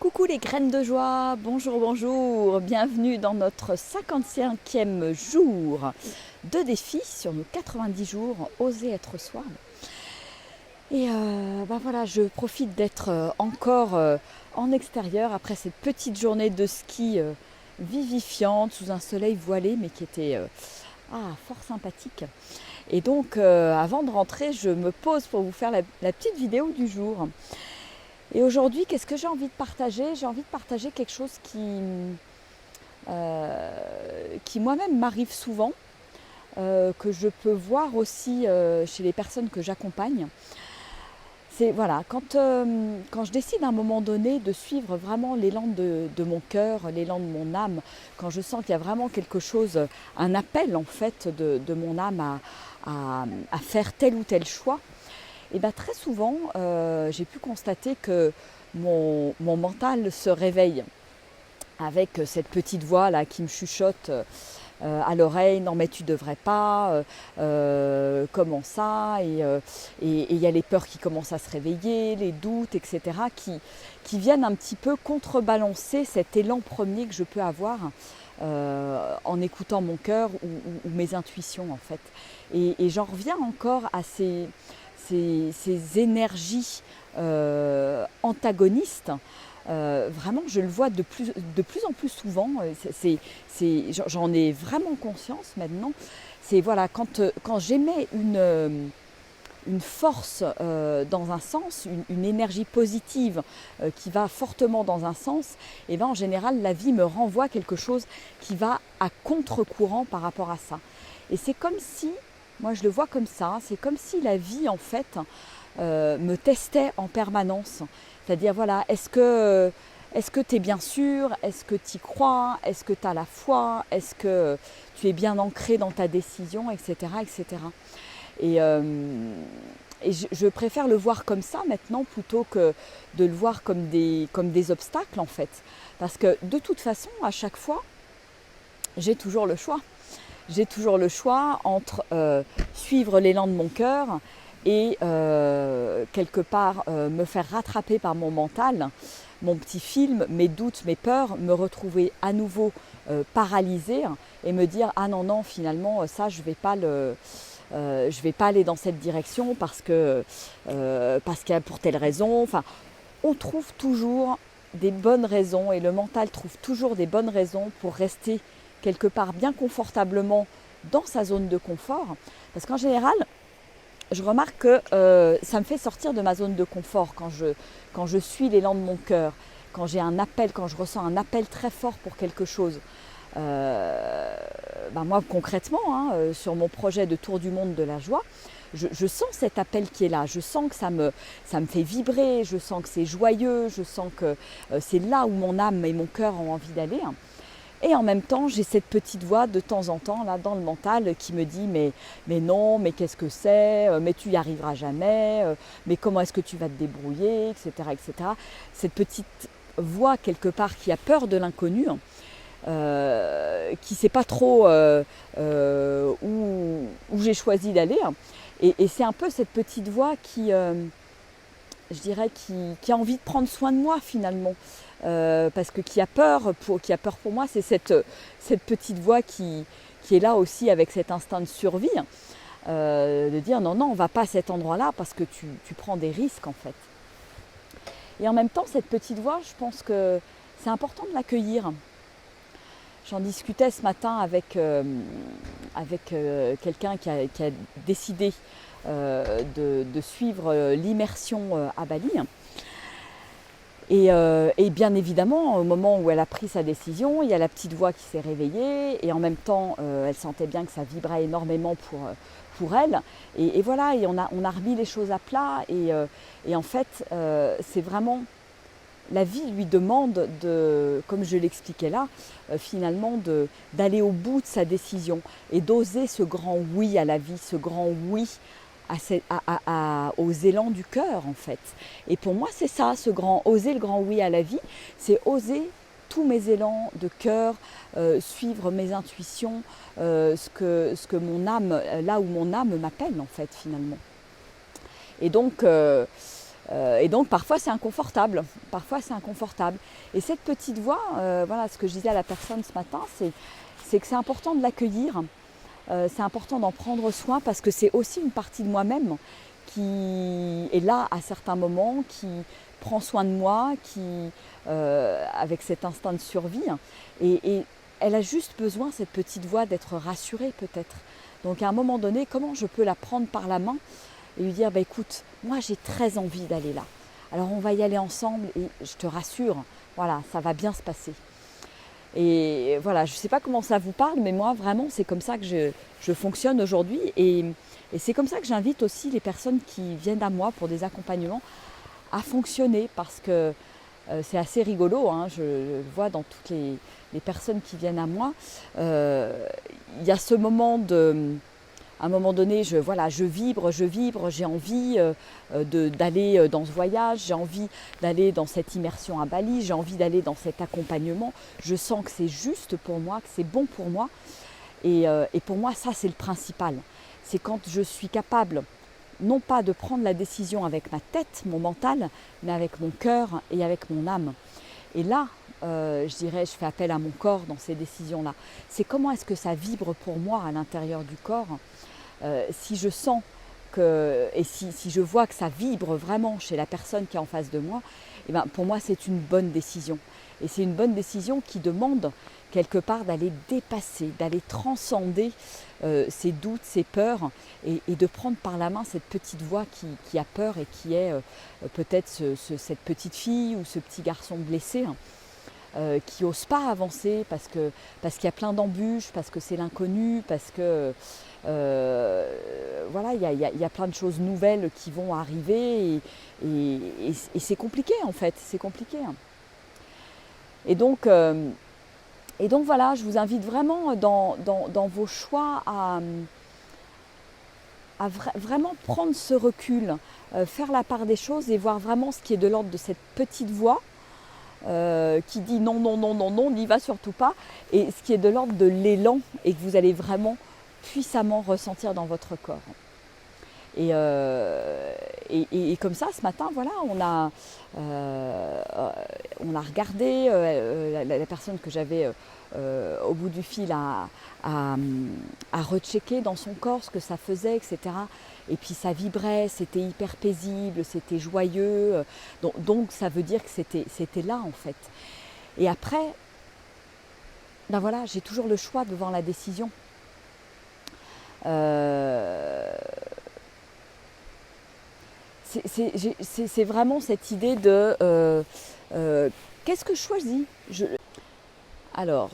Coucou les graines de joie, bonjour, bonjour, bienvenue dans notre 55e jour de défi sur nos 90 jours, oser être soi. Et voilà, je profite d'être encore en extérieur après cette petite journée de ski vivifiante sous un soleil voilé mais qui était fort sympathique. Et donc avant de rentrer, je me pose pour vous faire la petite vidéo du jour. Et aujourd'hui, qu'est-ce que j'ai envie de partager? J'ai envie de partager quelque chose qui moi-même m'arrive souvent, que je peux voir aussi chez les personnes que j'accompagne. C'est voilà, quand je décide à un moment donné de suivre vraiment l'élan de mon cœur, l'élan de mon âme, quand je sens qu'il y a vraiment quelque chose, un appel en fait de mon âme à faire tel ou tel choix, et bien très souvent, j'ai pu constater que mon mental se réveille avec cette petite voix là qui me chuchote à l'oreille, non mais tu devrais pas, comment ça, et il y a les peurs qui commencent à se réveiller, les doutes, etc., qui viennent un petit peu contrebalancer cet élan premier que je peux avoir en écoutant mon cœur ou mes intuitions en fait. Et j'en reviens encore à ces énergies antagonistes. Vraiment, je le vois de plus en plus souvent. J'en ai vraiment conscience maintenant. C'est voilà, quand j'émets une force dans un sens, une énergie positive qui va fortement dans un sens, et ben en général, la vie me renvoie quelque chose qui va à contre-courant par rapport à ça. Et c'est comme si, moi je le vois comme ça, c'est comme si la vie en fait me testait en permanence. C'est-à-dire voilà, est-ce que tu es bien sûr? Est-ce que tu y crois? Est-ce que tu as la foi? Est-ce que tu es bien ancré dans ta décision, etc. etc. Et je préfère le voir comme ça maintenant plutôt que de le voir comme des obstacles en fait. Parce que de toute façon, à chaque fois, j'ai toujours le choix. J'ai toujours le choix entre suivre l'élan de mon cœur et quelque part me faire rattraper par mon mental, mon petit film, mes doutes, mes peurs, me retrouver à nouveau paralysée et me dire ah non non finalement ça je vais pas aller dans cette direction parce qu'il y a pour telle raison. Enfin, on trouve toujours des bonnes raisons et le mental trouve toujours des bonnes raisons pour rester quelque part bien confortablement dans sa zone de confort. Parce qu'en général, je remarque que ça me fait sortir de ma zone de confort quand je suis l'élan de mon cœur, quand j'ai un appel, quand je ressens un appel très fort pour quelque chose. Moi concrètement, sur mon projet de Tour du monde de la joie, je sens cet appel qui est là, je sens que ça me fait vibrer, je sens que c'est joyeux, je sens que c'est là où mon âme et mon cœur ont envie d'aller. Et en même temps, j'ai cette petite voix de temps en temps là dans le mental qui me dit mais non, mais qu'est-ce que c'est, mais tu y arriveras jamais, mais comment est-ce que tu vas te débrouiller, etc., etc. Cette petite voix quelque part qui a peur de l'inconnu, qui ne sait pas trop où j'ai choisi d'aller. Et c'est un peu cette petite voix qui, je dirais, qui a envie de prendre soin de moi finalement. Parce que qui a peur pour moi, c'est cette petite voix qui est là aussi avec cet instinct de survie, de dire non, on ne va pas à cet endroit-là parce que tu prends des risques en fait. Et en même temps, cette petite voix, je pense que c'est important de l'accueillir. J'en discutais ce matin avec quelqu'un qui a décidé de suivre l'immersion à Bali. Et bien évidemment, au moment où elle a pris sa décision, il y a la petite voix qui s'est réveillée et en même temps, elle sentait bien que ça vibrait énormément pour elle. Et voilà, et on a remis les choses à plat et en fait, c'est vraiment... La vie lui demande, comme je l'expliquais là, finalement d'aller au bout de sa décision et d'oser ce grand oui à la vie, ce grand oui aux élans du cœur en fait. Et pour moi c'est ça, oser le grand oui à la vie, c'est oser tous mes élans de cœur, suivre mes intuitions, ce que mon âme, là où mon âme m'appelle en fait finalement. Et donc Et donc parfois c'est inconfortable. Parfois c'est inconfortable. Et cette petite voix, voilà ce que je disais à la personne ce matin, c'est que c'est important de l'accueillir. C'est important d'en prendre soin parce que c'est aussi une partie de moi-même qui est là à certains moments, qui prend soin de moi, avec cet instinct de survie. Et elle a juste besoin, cette petite voix, d'être rassurée peut-être. Donc à un moment donné, comment je peux la prendre par la main et lui dire, bah, écoute, moi j'ai très envie d'aller là. Alors on va y aller ensemble et je te rassure, voilà, ça va bien se passer. Et voilà, je ne sais pas comment ça vous parle, mais moi vraiment c'est comme ça que je fonctionne aujourd'hui. Et c'est comme ça que j'invite aussi les personnes qui viennent à moi pour des accompagnements à fonctionner, parce que c'est assez rigolo, hein, je le vois dans toutes les personnes qui viennent à moi. Il y a ce moment à un moment donné, je vibre, j'ai envie d'aller dans ce voyage, j'ai envie d'aller dans cette immersion à Bali, j'ai envie d'aller dans cet accompagnement. Je sens que c'est juste pour moi, que c'est bon pour moi. Et pour moi, ça, c'est le principal. C'est quand je suis capable, non pas de prendre la décision avec ma tête, mon mental, mais avec mon cœur et avec mon âme. Et là, je dirais, je fais appel à mon corps dans ces décisions-là. C'est comment est-ce que ça vibre pour moi à l'intérieur du corps. Si je sens et si je vois que ça vibre vraiment chez la personne qui est en face de moi, eh ben, pour moi c'est une bonne décision. Et c'est une bonne décision qui demande quelque part d'aller dépasser, d'aller transcender ses doutes, ses peurs, et de prendre par la main cette petite voix qui a peur et qui est peut-être cette petite fille ou ce petit garçon blessé, qui n'ose pas avancer parce qu'il y a plein d'embûches, parce que c'est l'inconnu, parce que voilà, il y a plein de choses nouvelles qui vont arriver, et c'est compliqué en fait, c'est compliqué. Et donc voilà, je vous invite vraiment dans vos choix à vraiment prendre ce recul, faire la part des choses et voir vraiment ce qui est de l'ordre de cette petite voix qui dit non, non, non, non, non, n'y va surtout pas, et ce qui est de l'ordre de l'élan et que vous allez vraiment puissamment ressentir dans votre corps. Et comme ça, ce matin, voilà, on a regardé la personne que j'avais au bout du fil à rechecker dans son corps ce que ça faisait, etc. Et puis ça vibrait, c'était hyper paisible, c'était joyeux. Donc ça veut dire que c'était là en fait. Et après, ben voilà, j'ai toujours le choix devant la décision. C'est vraiment cette idée de qu'est-ce que je choisis. Alors,